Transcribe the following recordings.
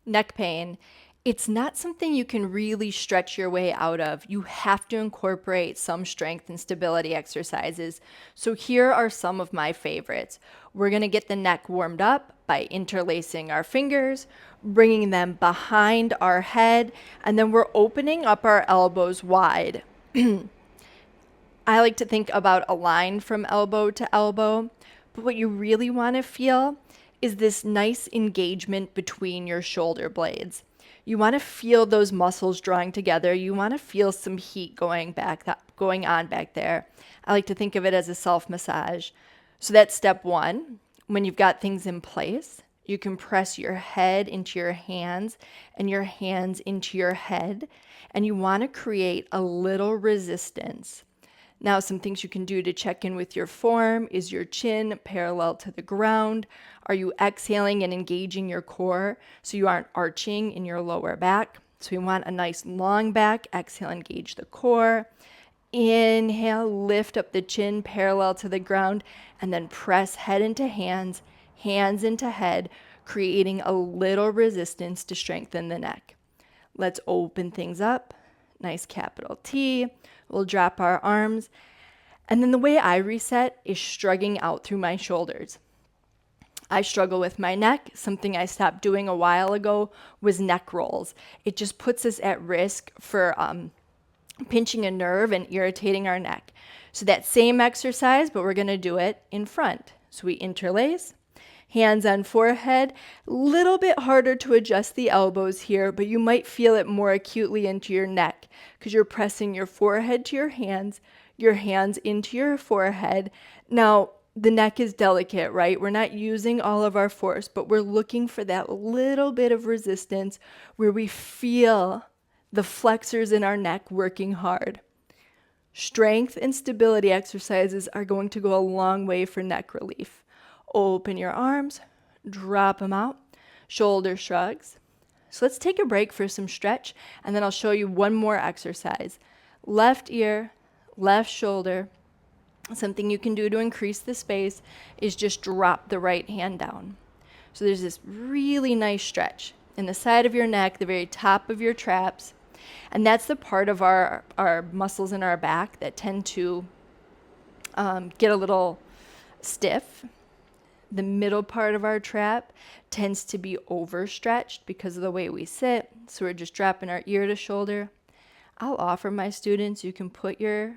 neck pain, it's not something you can really stretch your way out of. You have to incorporate some strength and stability exercises. So here are some of my favorites. We're going to get the neck warmed up by interlacing our fingers, bringing them behind our head, and then we're opening up our elbows wide. I like to think about a line from elbow to elbow, but what you really want to feel is this nice engagement between your shoulder blades. You want to feel those muscles drawing together. You want to feel some heat going on back there. I like to think of it as a self massage. So that's step one. When you've got things in place, you can press your head into your hands and your hands into your head, and you want to create a little resistance. Now, some things you can do to check in with your form is your chin parallel to the ground. Are you exhaling and engaging your core so you aren't arching in your lower back? So we want a nice long back. Exhale, engage the core. Inhale, lift up the chin parallel to the ground, and then press head into hands, hands into head, creating a little resistance to strengthen the neck. Let's open things up. Nice capital T. We'll drop our arms. And then the way I reset is shrugging out through my shoulders. I struggle with my neck. Something I stopped doing a while ago was neck rolls. It just puts us at risk for pinching a nerve and irritating our neck. So that same exercise, but we're going to do it in front. So we interlace, hands on forehead, little bit harder to adjust the elbows here, but you might feel it more acutely into your neck because you're pressing your forehead to your hands into your forehead. Now, the neck is delicate, right? We're not using all of our force, but we're looking for that little bit of resistance where we feel the flexors in our neck working hard. Strength and stability exercises are going to go a long way for neck relief. Open your arms, drop them out, shoulder shrugs. So let's take a break for some stretch, and then I'll show you one more exercise. Left ear, left shoulder. Something you can do to increase the space is just drop the right hand down. So there's this really nice stretch in the side of your neck, the very top of your traps. And that's the part of our muscles in our back that tend to get a little stiff. The middle part of our trap tends to be overstretched because of the way we sit. So we're just dropping our ear to shoulder. I'll offer my students, you can put your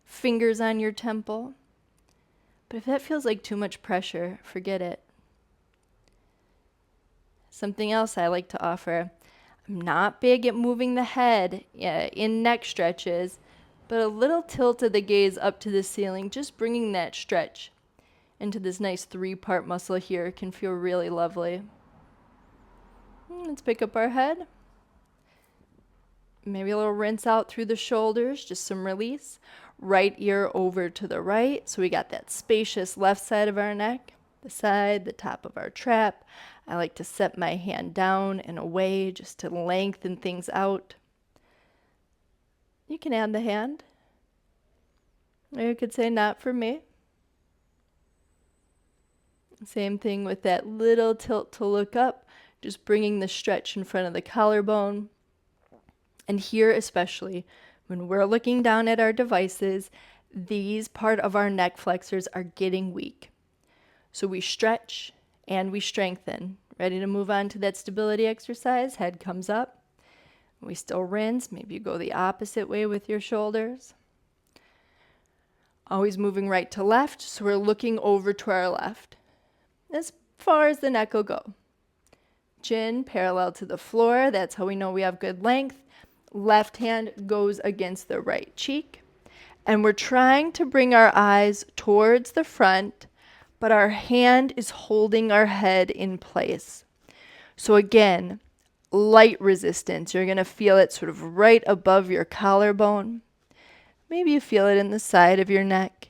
fingers on your temple. But if that feels like too much pressure, forget it. Something else I like to offer. I'm not big at moving the head in neck stretches, but a little tilt of the gaze up to the ceiling, just bringing that stretch into this nice 3-part muscle here can feel really lovely. Let's pick up our head. Maybe a little rinse out through the shoulders, just some release. Right ear over to the right, so we got that spacious left side of our neck, the side, the top of our trap. I like to set my hand down and away just to lengthen things out. You can add the hand. Or you could say, not for me. Same thing with that little tilt to look up, just bringing the stretch in front of the collarbone. And here especially, when we're looking down at our devices, these part of our neck flexors are getting weak. So we stretch and we strengthen. Ready to move on to that stability exercise? Head comes up. We still rinse. Maybe you go the opposite way with your shoulders. Always moving right to left, so we're looking over to our left. As far as the neck will go. Chin parallel to the floor. That's how we know we have good length. Left hand goes against the right cheek. And we're trying to bring our eyes towards the front, but our hand is holding our head in place. So again, light resistance. You're going to feel it sort of right above your collarbone. Maybe you feel it in the side of your neck.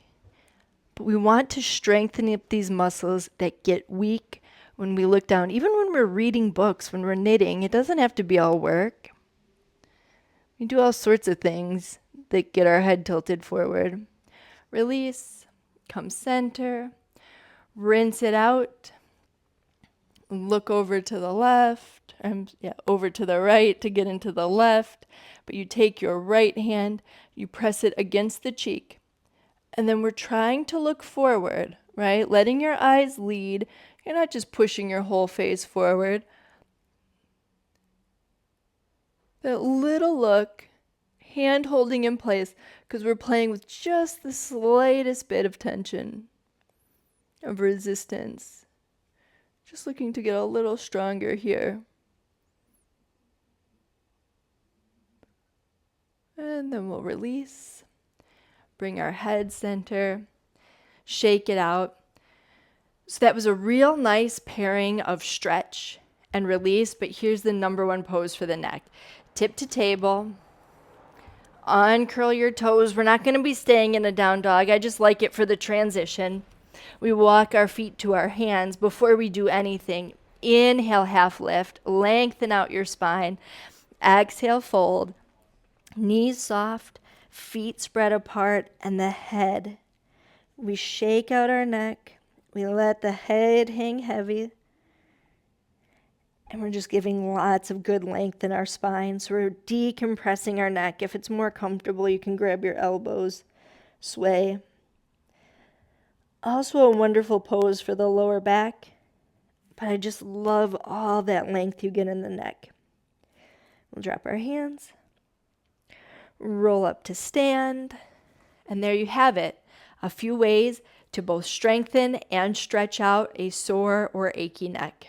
But we want to strengthen up these muscles that get weak when we look down. Even when we're reading books, when we're knitting, it doesn't have to be all work. We do all sorts of things that get our head tilted forward. Release, come center, rinse it out. Look over to the left, over to the right to get into the left. But you take your right hand, you press it against the cheek. And then we're trying to look forward, right? Letting your eyes lead. You're not just pushing your whole face forward. That little look, hand holding in place, because we're playing with just the slightest bit of tension, of resistance. Just looking to get a little stronger here. And then we'll release. Bring our head center. Shake it out. So that was a real nice pairing of stretch and release, but here's the number one pose for the neck. Tip to table. Uncurl your toes. We're not going to be staying in a down dog. I just like it for the transition. We walk our feet to our hands before we do anything. Inhale, half lift. Lengthen out your spine. Exhale, fold. Knees soft. Feet spread apart. And the head. We shake out our neck. We let the head hang heavy. And we're just giving lots of good length in our spine. So we're decompressing our neck. If it's more comfortable, you can grab your elbows, sway. Also a wonderful pose for the lower back. But I just love all that length you get in the neck. We'll drop our hands. Roll up to stand. And there you have it. A few ways to both strengthen and stretch out a sore or achy neck.